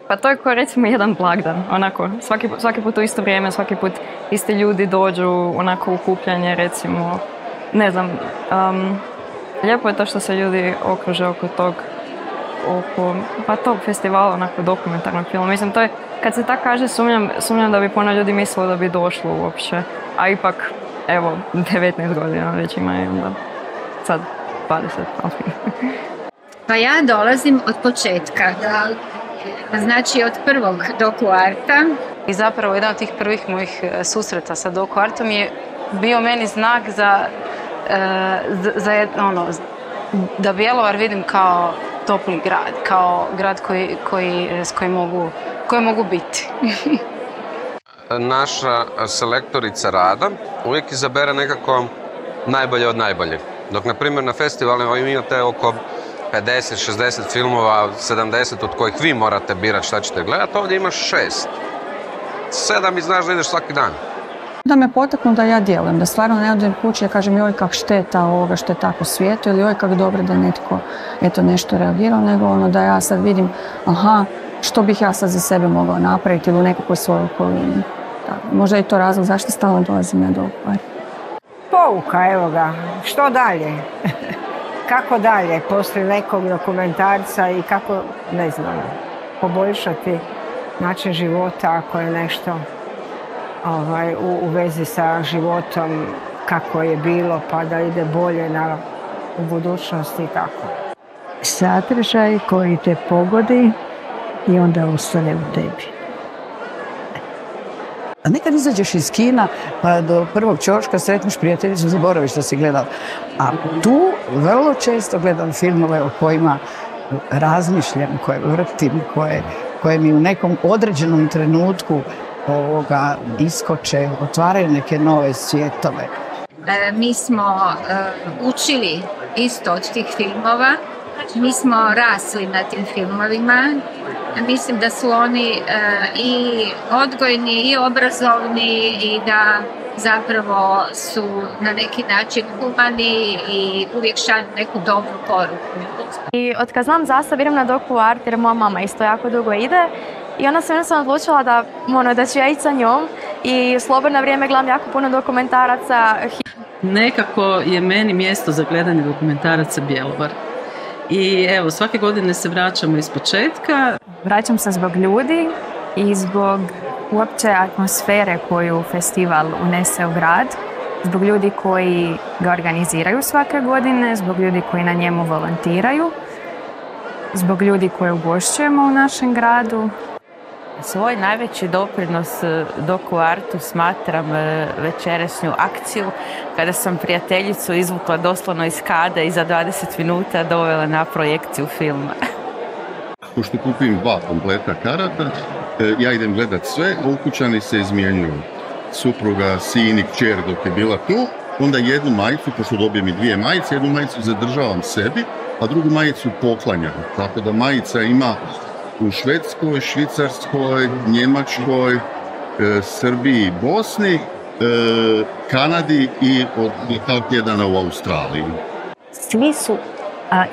Pa to je kao recimo jedan blagdan, onako, svaki put u isto vrijeme, svaki put isti ljudi dođu, onako okupljanje recimo, ne znam, lijepo je to što se ljudi okruže oko tog festivala, onako dokumentarnog filma. Mislim, to je, kad se tako kaže, sumnjam da bi puno ljudi mislilo da bi došlo uopće, a ipak, evo, 19 godina već ima i onda sad 20, ali... Pa ja dolazim od početka. Znači od prvog doku-arta. I zapravo jedan od tih prvih mojih susreta sa doku-artom je bio meni znak da Bjelovar vidim kao topli grad, kao grad s kojim mogu biti. Naša selektorica Rada uvijek izabere nekako najbolje od najboljih. Dok, na primjer, na festivalima imate oko 50-60 filmova, 70 od kojih vi morate birati šta ćete gledati, ovdje imaš 6. 7 i znaš da ideš svaki dan. Da me potaknu da ja djelujem, da stvarno ne odem kući i kažem joj kak šteta ovoga što je tako u svijetu ili joj kak dobro da netko nešto reagirao, nego da ja sad vidim što bih ja sad za sebe mogao napraviti ili u nekakvoj svojoj okolini. Možda je to razlog zašto stalno dolazim na doku. Pouka, evo ga. Što dalje? Kako dalje poslije nekog dokumentarca i kako, ne znam, poboljšati način života ako je nešto u vezi sa životom kako je bilo pa da ide bolje u budućnosti i tako. Sadržaj koji te pogodi i onda ostane u tebi. A nekad izađeš iz kina pa do prvog ćoška sretneš prijateljicu, zaboraviš što si gledao. A tu vrlo često gledam filmove o kojima razmišljam, koje vrtim, koje mi u nekom određenom trenutku iskoče, otvaraju neke nove svjetove. Mi smo učili isto od tih filmova. Mi smo rasli na tim filmovima. Mislim da su oni i odgojni i obrazovni i da zapravo su na neki način humani i uvijek šalju neku dobru poruku. I od kad znam za sebe idem na doku-art jer moja mama isto jako dugo ide i onda sam jednostavno odlučila da ću ja ići sa njom i slobodno vrijeme gledam jako puno dokumentaraca. Nekako je meni mjesto za gledanje dokumentaraca Bjelovar. I evo, svake godine se vraćamo iz početka. Vraćam se zbog ljudi i zbog uopće atmosfere koju festival unese u grad, zbog ljudi koji ga organiziraju svake godine, zbog ljudi koji na njemu volontiraju, zbog ljudi koje ugošćujemo u našem gradu. Svoj najveći doprinos doku-artu smatram večerašnju akciju kada sam prijateljicu izvukla doslovno iz kade i za 20 minuta dovela na projekciju filma. Pošto kupim 2 kompleta karata, ja idem gledat sve, a ukućani se izmjenjuju. Supruga, sin i kćer dok je bila tu, onda jednu majicu, pošto dobijem i 2 majice, jednu majicu zadržavam sebi, a drugu majicu poklanjam. Tako da majica ima u Švedskoj, Švicarskoj, Njemačkoj, Srbiji i Bosni, Kanadi i od tjedana u Australiji. Svi su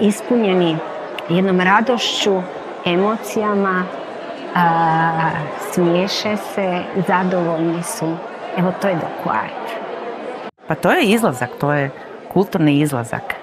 ispunjeni jednom radošću, emocijama, smiješe se, zadovoljni su. Evo, to je doku-art. Pa to je izlazak, to je kulturni izlazak.